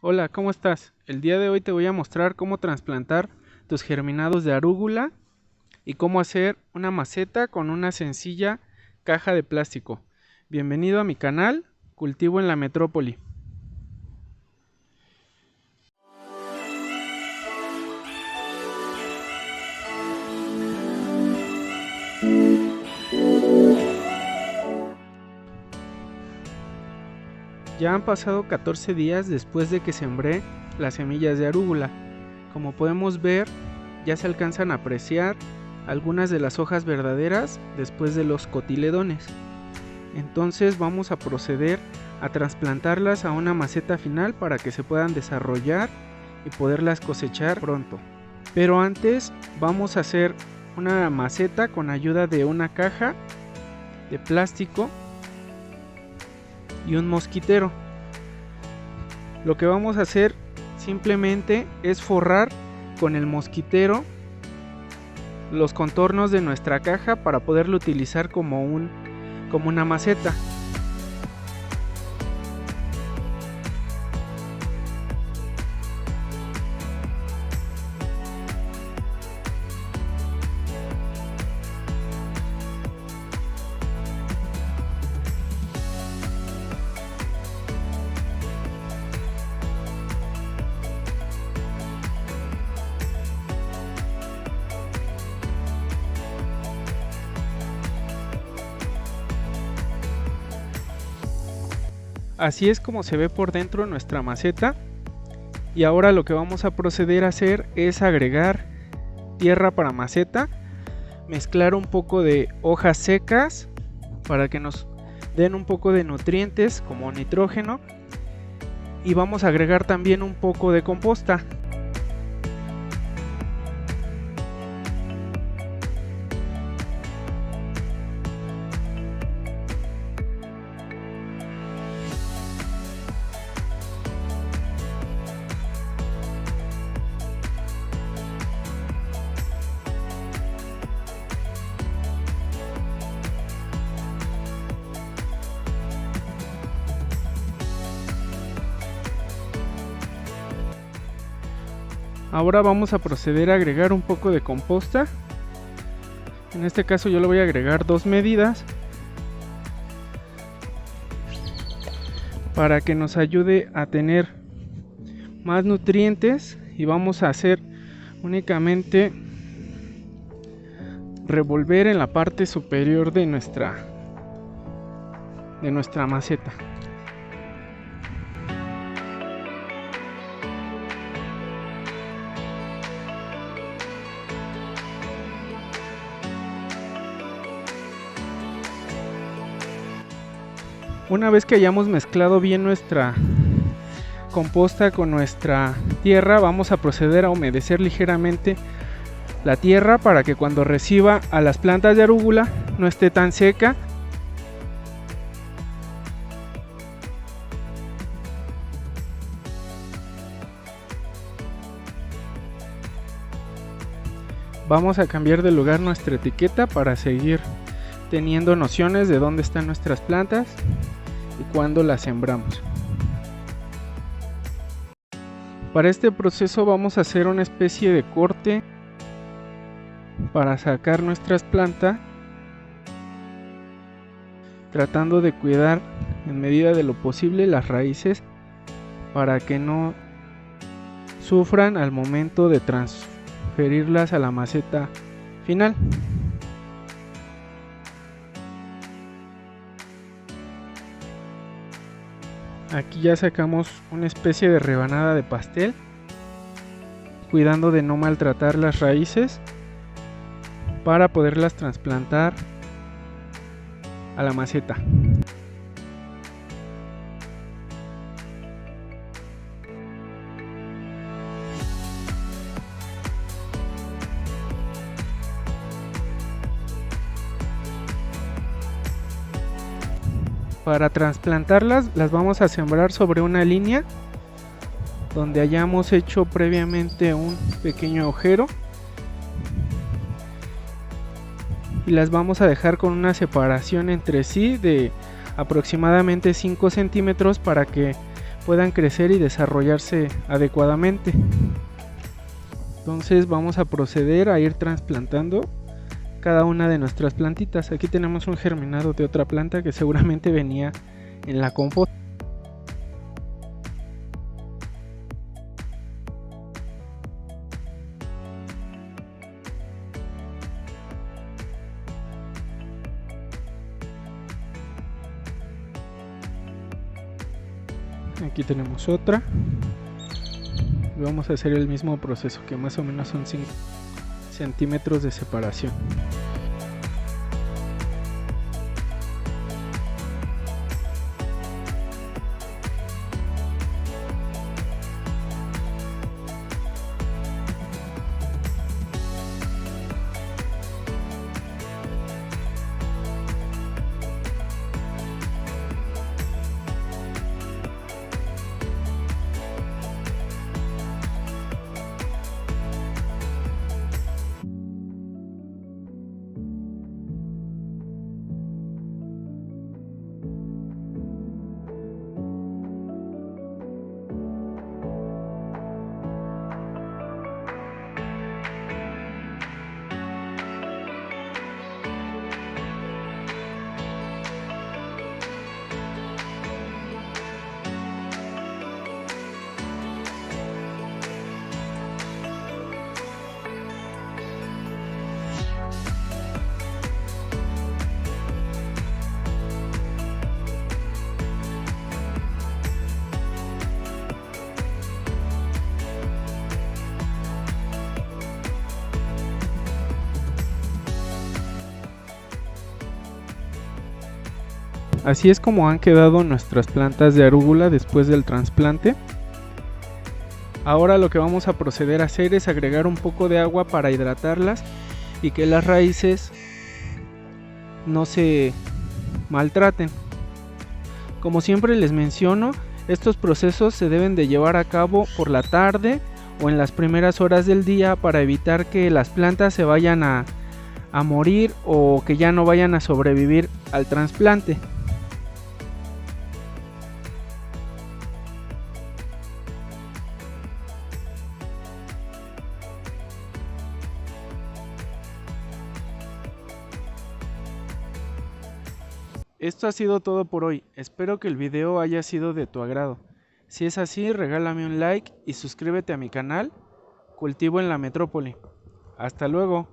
Hola, ¿cómo estás? El día de hoy te voy a mostrar cómo trasplantar tus germinados de arúgula y cómo hacer una maceta con una sencilla caja de plástico. Bienvenido a mi canal, Cultivo en la Metrópoli. Ya han pasado 14 días después de que sembré las semillas de arúgula. Como podemos ver, ya se alcanzan a apreciar algunas de las hojas verdaderas después de los cotiledones. Entonces vamos a proceder a trasplantarlas a una maceta final para que se puedan desarrollar y poderlas cosechar pronto. Pero antes vamos a hacer una maceta con ayuda de una caja de plástico y un mosquitero. Lo que vamos a hacer simplemente es forrar con el mosquitero los contornos de nuestra caja para poderlo utilizar como una maceta. Así es como se ve por dentro nuestra maceta. Y ahora lo que vamos a proceder a hacer es agregar tierra para maceta, mezclar un poco de hojas secas para que nos den un poco de nutrientes como nitrógeno, y vamos a agregar también un poco de composta. Ahora vamos a proceder a agregar un poco de composta. En este caso yo le voy a agregar 2 medidas para que nos ayude a tener más nutrientes, y vamos a hacer únicamente revolver en la parte superior de nuestra maceta. Una vez que hayamos mezclado bien nuestra composta con nuestra tierra, vamos a proceder a humedecer ligeramente la tierra para que cuando reciba a las plantas de arúgula no esté tan seca. Vamos a cambiar de lugar nuestra etiqueta para seguir teniendo nociones de dónde están nuestras plantas y cuándo las sembramos. Para este proceso vamos a hacer una especie de corte para sacar nuestras plantas, tratando de cuidar en medida de lo posible las raíces para que no sufran al momento de transferirlas a la maceta final. Aquí ya sacamos una especie de rebanada de pastel, cuidando de no maltratar las raíces para poderlas trasplantar a la maceta. Para trasplantarlas las vamos a sembrar sobre una línea donde hayamos hecho previamente un pequeño agujero, y las vamos a dejar con una separación entre sí de aproximadamente 5 centímetros para que puedan crecer y desarrollarse adecuadamente. Entonces vamos a proceder a ir trasplantando cada una de nuestras plantitas. Aquí tenemos un germinado de otra planta que seguramente venía en la compota. Aquí tenemos otra. Vamos a hacer el mismo proceso, que más o menos son 5 centímetros de separación. Así es como han quedado nuestras plantas de arúgula después del trasplante. Ahora lo que vamos a proceder a hacer es agregar un poco de agua para hidratarlas y que las raíces no se maltraten. Como siempre les menciono, estos procesos se deben de llevar a cabo por la tarde o en las primeras horas del día para evitar que las plantas se vayan a morir o que ya no vayan a sobrevivir al trasplante. Esto ha sido todo por hoy, espero que el video haya sido de tu agrado. Si es así, regálame un like y suscríbete a mi canal Cultivo en la Metrópoli. Hasta luego.